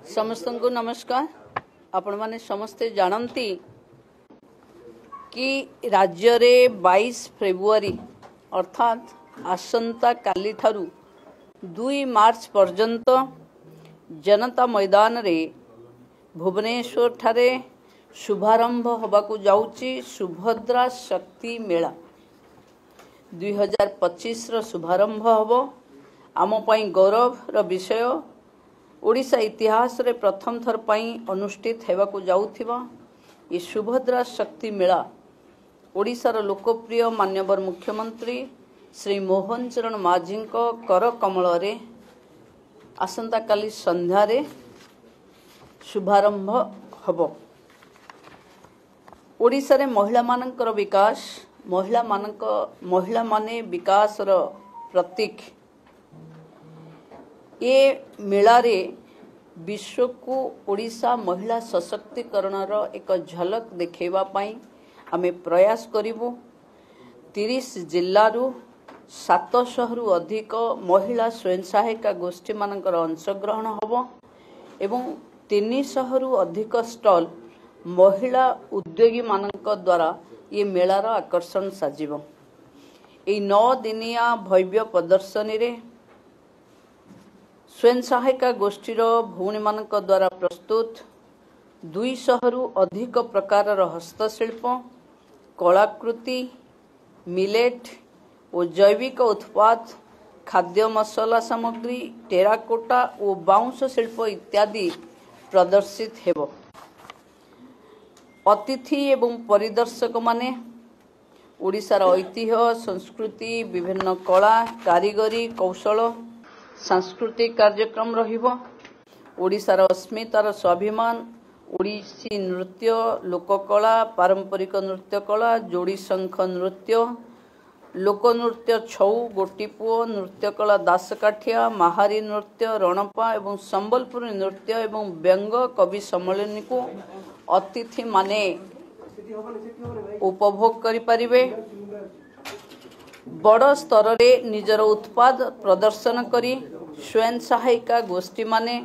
समस्त को नमस्कार। आपण माने समस्ते जानती कि राज्य रे 22 फेब्रुआरी अर्थात आसंता काली ठारू 2 मार्च पर्यंत जनता मैदान रे भुवनेश्वर ठारे शुभारंभ होबाकू जाउची सुभद्रा शक्ति मेला 2025 रो शुभारंभ होबो। आम पई गौरव रो विषय ओडिशा इतिहास रे प्रथम थर पई अनुष्ठित हेबाकू जाउथिबा ये सुभद्रा शक्ति मेला ओडिशा रो लोकप्रिय मान्यवर मुख्यमंत्री श्री मोहन चरण माझी कर कमल रे आसंता काली संध्या रे शुभारंभ हबो। ओडिशा रे महिला मानकर विकास महिला माने विकास रो प्रतीक ये मेला रे विश्व को ओडिशा महिला सशक्तिकरण रो एक झलक देखेबा पई आमे प्रयास करिवु। 30 जिल्ला रु 700 रु अधिक महिला स्वयं सहायिका गोष्ठी मानकर अंशग्रहण होबो एवं 300 रु अधिक स्टॉल महिला उद्योगी मानक द्वारा ये मेलार आकर्षण साजिबो। ए 9 दिनिया भव्य प्रदर्शनी रे स्वयं सहायिका गोष्ठीर भूणी मानक द्वारा प्रस्तुत 200 रु अधिक प्रकार हस्तशिल्प कलाकृति मिलेट और जैविक उत्पाद खाद्य मसला सामग्री टेराकोटा और बाउंस शिल्प इत्यादि प्रदर्शित हेबो। अतिथि एवं परिदर्शक माने ओडिशार ऐतिह्य संस्कृति विभिन्न कला कारीगरी कौशल सांस्कृतिक कार्यक्रम रहिबो। ओडिशार अस्मितार स्वाभिमान ओडिसी नृत्य लोककला पारंपरिक नृत्य कला जोड़ी शंख नृत्य लोकनृत्य छौ गोटीपुओ नृत्य कला दासकाठिया महारी नृत्य रणपा एवं संबलपुरी नृत्य एवं व्यंग कवि सम्मेलन को अतिथि माने उपभोग करि परिबे। बड़ स्तर रे निजर उत्पाद प्रदर्शन करी स्वयं सहायिका गोष्ठी माने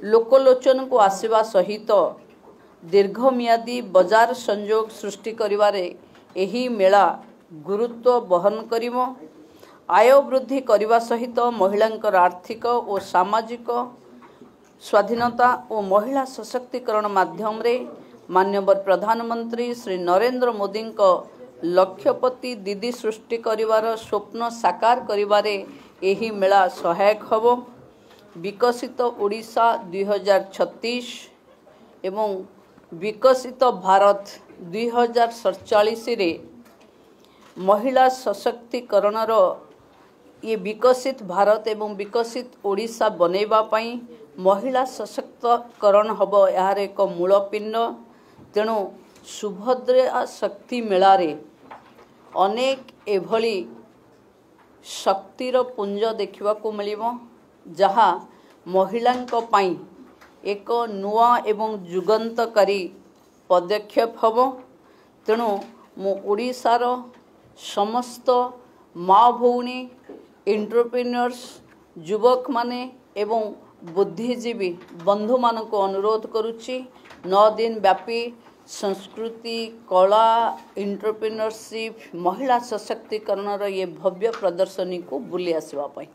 लोकलोचन को आसीबा सहित दीर्घमियादी बाजार संयोग सृष्टि करिवारे एही मेला गुरुत्व बहन करिवो। आय वृद्धि करिवा सहित महिलांकर आर्थिक और सामाजिक स्वाधीनता और महिला सशक्तिकरण माध्यम रे मान्यवर प्रधानमंत्री श्री नरेंद्र मोदी लक्ष्यपति दीदी सृष्टि करिवार स्वप्न साकार करिवारे एही मेला सहायक हबो। विकसित ओडिशा 2036 एवं विकसित भारत 2047 रे महिला सशक्तिकरण रो ये विकसित भारत एवं विकसित ओडिशा बनेबा पई महिला सशक्तिकरण हबो यार एक मूलपिंड। तेणु सुभद्रा शक्ति मेला रे अनेक एभली शक्तिर पुंज देखा मिलिबो जहाँ महिलांको पई एक नुआ एवं जुगंतकारी पदक्षेप हबो। तेणु मु ओडिशार समस्त माँ भौणी एंटरप्रेन्योर्स युवक माने एवं बुद्धिजीवी बंधु मानक अनुरोध करुच्ची 9 दिन व्यापी संस्कृति कला एंटरप्रेन्योरशिप महिला सशक्तिकरण ये भव्य प्रदर्शनी को बुली आसवा पाई।